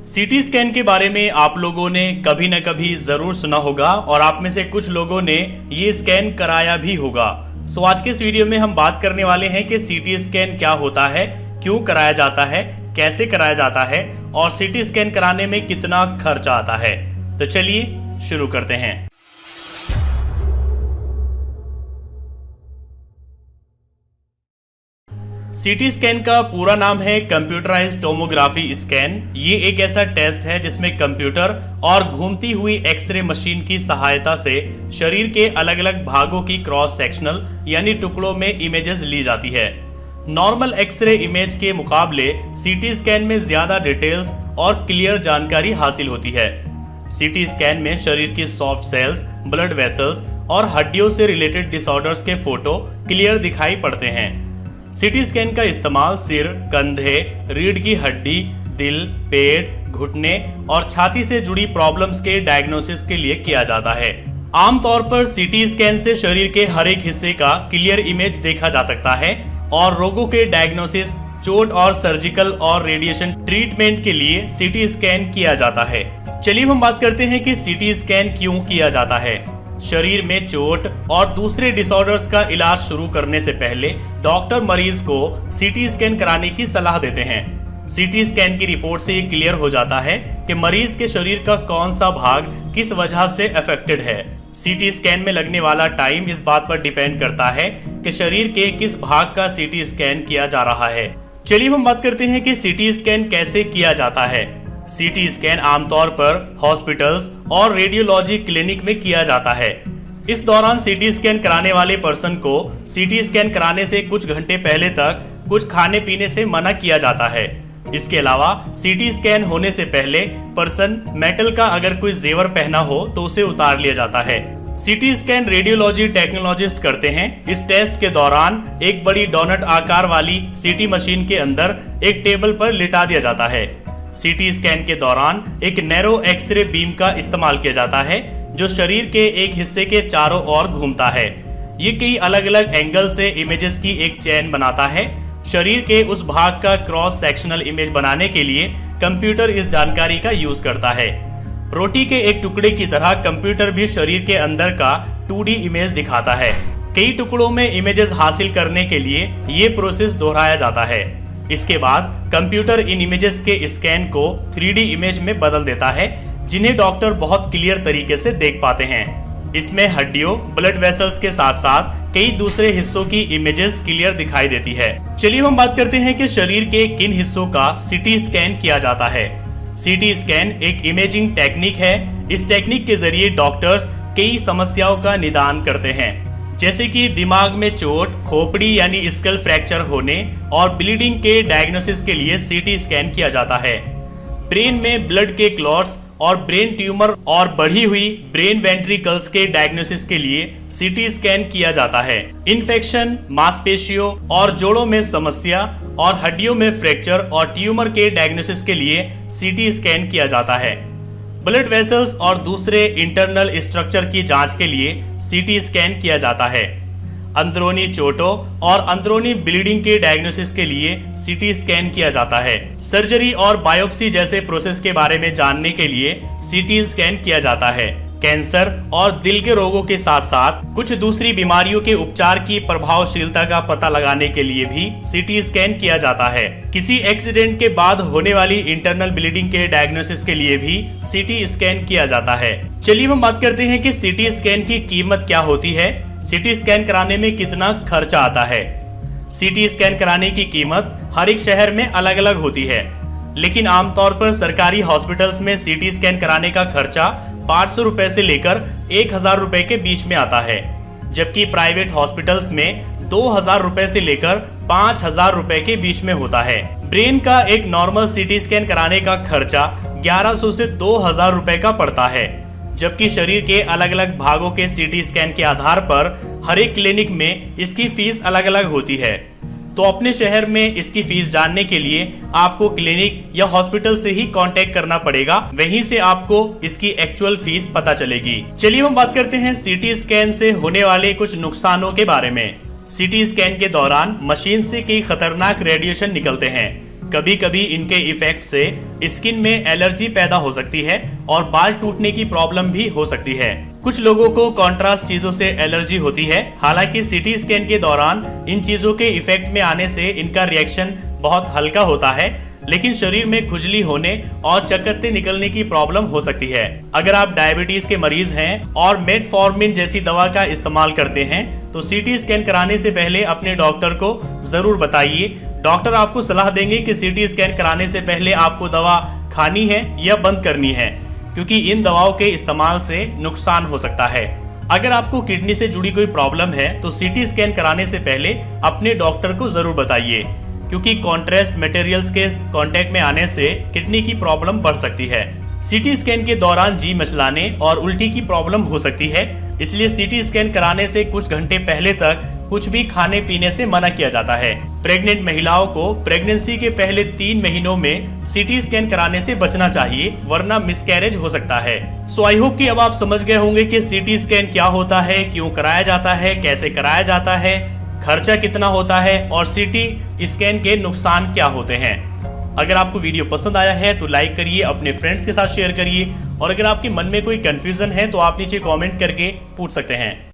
CT scan के बारे में आप लोगों ने कभी न कभी जरूर सुना होगा और आप में से कुछ लोगों ने ये स्कैन कराया भी होगा। सो आज के इस वीडियो में हम बात करने वाले हैं कि सीटी स्कैन क्या होता है, क्यों कराया जाता है, कैसे कराया जाता है और सीटी स्कैन कराने में कितना खर्चा आता है। तो चलिए शुरू करते हैं। सीटी स्कैन का पूरा नाम है कंप्यूटराइज्ड टोमोग्राफी स्कैन। ये एक ऐसा टेस्ट है जिसमें कंप्यूटर और घूमती हुई एक्सरे मशीन की सहायता से शरीर के अलग अलग भागों की क्रॉस सेक्शनल यानी टुकड़ों में इमेजेस ली जाती है। नॉर्मल एक्सरे इमेज के मुकाबले सीटी स्कैन में ज्यादा डिटेल्स और क्लियर जानकारी हासिल होती है। सीटी स्कैन में शरीर की सॉफ्ट सेल्स, ब्लड वेसल्स और हड्डियों से रिलेटेड डिसऑर्डर्स के फोटो क्लियर दिखाई पड़ते हैं। सीटी स्कैन का इस्तेमाल सिर, कंधे, रीढ़ की हड्डी, दिल, पेट, घुटने और छाती से जुड़ी प्रॉब्लम्स के डायग्नोसिस के लिए किया जाता है। आमतौर पर सीटी स्कैन से शरीर के हर एक हिस्से का क्लियर इमेज देखा जा सकता है और रोगों के डायग्नोसिस, चोट और सर्जिकल और रेडिएशन ट्रीटमेंट के लिए सीटी स्कैन किया जाता है। चलिए हम बात करते हैं कि सीटी स्कैन क्यों किया जाता है। शरीर में चोट और दूसरे डिसऑर्डर्स का इलाज शुरू करने से पहले डॉक्टर मरीज को सीटी स्कैन कराने की सलाह देते हैं। सीटी स्कैन की रिपोर्ट से ये क्लियर हो जाता है कि मरीज के शरीर का कौन सा भाग किस वजह से अफेक्टेड है। सीटी स्कैन में लगने वाला टाइम इस बात पर डिपेंड करता है कि शरीर के किस भाग का सीटी स्कैन किया जा रहा है। चलिए हम बात करते हैं कि सीटी स्कैन कैसे किया जाता है। सीटी स्कैन आमतौर पर हॉस्पिटल्स और रेडियोलॉजी क्लिनिक में किया जाता है। इस दौरान सीटी स्कैन कराने वाले पर्सन को सीटी स्कैन कराने से कुछ घंटे पहले तक कुछ खाने पीने से मना किया जाता है। इसके अलावा सीटी स्कैन होने से पहले पर्सन मेटल का अगर कोई जेवर पहना हो तो उसे उतार लिया जाता है। सीटी स्कैन रेडियोलॉजी टेक्नोलॉजिस्ट करते हैं। इस टेस्ट के दौरान एक बड़ी डोनट आकार वाली सीटी मशीन के अंदर एक टेबल पर लिटा दिया जाता है। सीटी स्कैन के दौरान एक नैरो एक्सरे बीम का इस्तेमाल किया जाता है जो शरीर के एक हिस्से के चारों ओर घूमता है। ये कई अलग अलग एंगल से इमेजेस की एक चेन बनाता है। शरीर के उस भाग का क्रॉस सेक्शनल इमेज बनाने के लिए कंप्यूटर इस जानकारी का यूज करता है। रोटी के एक टुकड़े की तरह कंप्यूटर भी शरीर के अंदर का 2D इमेज दिखाता है। कई टुकड़ों में इमेजेस हासिल करने के लिए ये प्रोसेस दोहराया जाता है। इसके बाद कंप्यूटर इन इमेजेस के स्कैन को 3D इमेज में बदल देता है जिन्हें डॉक्टर बहुत क्लियर तरीके से देख पाते हैं। इसमें हड्डियों, ब्लड वेसल्स के साथ साथ कई दूसरे हिस्सों की इमेजेस क्लियर दिखाई देती है। चलिए हम बात करते हैं कि शरीर के किन हिस्सों का सीटी स्कैन किया जाता है। सीटी स्कैन एक इमेजिंग टेक्निक है। इस टेक्निक के जरिए डॉक्टर्स कई समस्याओं का निदान करते हैं, जैसे कि दिमाग में चोट, खोपड़ी यानी स्कल फ्रैक्चर होने और ब्लीडिंग के डायग्नोसिस के लिए सीटी स्कैन किया जाता है। ब्रेन में ब्लड के क्लॉट्स और ब्रेन ट्यूमर और बढ़ी हुई ब्रेन वेंट्रिकल्स के डायग्नोसिस के लिए सीटी स्कैन किया जाता है। इन्फेक्शन, मांसपेशियों और जोड़ों में समस्या और हड्डियों में फ्रैक्चर और ट्यूमर के डायग्नोसिस के लिए सीटी स्कैन किया जाता है। ब्लड वेसल्स और दूसरे इंटरनल स्ट्रक्चर की जांच के लिए सीटी स्कैन किया जाता है। अंदरूनी चोटों और अंदरूनी ब्लीडिंग के डायग्नोसिस के लिए सीटी स्कैन किया जाता है। सर्जरी और बायोप्सी जैसे प्रोसेस के बारे में जानने के लिए सीटी स्कैन किया जाता है। कैंसर और दिल के रोगों के साथ साथ कुछ दूसरी बीमारियों के उपचार की प्रभावशीलता का पता लगाने के लिए भी सीटी स्कैन किया जाता है। किसी एक्सीडेंट के बाद होने वाली इंटरनल ब्लीडिंग के डायग्नोसिस के लिए भी सीटी स्कैन किया जाता है। चलिए हम बात करते हैं कि सीटी स्कैन की कीमत क्या होती है। सीटी स्कैन कराने में कितना खर्चा आता है। सीटी स्कैन कराने की कीमत हर एक शहर में अलग अलग होती है, लेकिन आमतौर पर सरकारी हॉस्पिटल्स में सीटी स्कैन कराने का खर्चा 500 रुपए से लेकर 1000 रुपए के बीच में आता है, जबकि प्राइवेट हॉस्पिटल्स में 2000 रुपए से लेकर 5000 रुपए के बीच में होता है। ब्रेन का एक नॉर्मल सीटी स्कैन कराने का खर्चा 1100 से 2000 रुपए का पड़ता है, जबकि शरीर के अलग अलग भागों के सीटी स्कैन के आधार पर हर एक क्लिनिक में इसकी फीस अलग अलग होती है। तो अपने शहर में इसकी फीस जानने के लिए आपको क्लिनिक या हॉस्पिटल से ही कांटेक्ट करना पड़ेगा, वहीं से आपको इसकी एक्चुअल फीस पता चलेगी। चलिए हम बात करते हैं सीटी स्कैन से होने वाले कुछ नुकसानों के बारे में। सीटी स्कैन के दौरान मशीन से कई खतरनाक रेडिएशन निकलते हैं। कभी कभी इनके इफेक्ट से स्किन में एलर्जी पैदा हो सकती है और बाल टूटने की प्रॉब्लम भी हो सकती है। कुछ लोगों को कॉन्ट्रास्ट चीजों से एलर्जी होती है। हालांकि सीटी स्कैन के दौरान इन चीजों के इफेक्ट में आने से इनका रिएक्शन बहुत हल्का होता है, लेकिन शरीर में खुजली होने और चकत्ते निकलने की प्रॉब्लम हो सकती है। अगर आप डायबिटीज के मरीज हैं और मेटफॉर्मिन जैसी दवा का इस्तेमाल करते हैं तो सीटी स्कैन कराने से पहले अपने डॉक्टर को जरूर बताइए। डॉक्टर आपको सलाह देंगे कि सीटी स्कैन कराने से पहले आपको दवा खानी है या बंद करनी है, क्योंकि इन दवाओं के इस्तेमाल से नुकसान हो सकता है। अगर आपको किडनी से जुड़ी कोई प्रॉब्लम है तो सीटी स्कैन कराने से पहले अपने डॉक्टर को जरूर बताइए, क्योंकि कॉन्ट्रास्ट मटेरियल्स के कांटेक्ट में आने से किडनी की प्रॉब्लम बढ़ सकती है। सीटी स्कैन के दौरान जी मचलाने और उल्टी की प्रॉब्लम हो सकती है, इसलिए सीटी स्कैन कराने से कुछ घंटे पहले तक कुछ भी खाने पीने से मना किया जाता है। प्रेग्नेंट महिलाओं को प्रेगनेंसी के पहले 3 महीनों में सीटी स्कैन कराने से बचना चाहिए, वरना मिसकैरेज हो सकता है। सो आई होप कि अब आप समझ गए होंगे कि सीटी स्कैन क्या होता है, क्यों कराया जाता है, कैसे कराया जाता है, खर्चा कितना होता है और सीटी स्कैन के नुकसान क्या होते हैं। अगर आपको वीडियो पसंद आया है तो लाइक करिए, अपने फ्रेंड्स के साथ शेयर करिए, और अगर आपके मन में कोई कंफ्यूजन है तो आप नीचे कमेंट करके पूछ सकते हैं।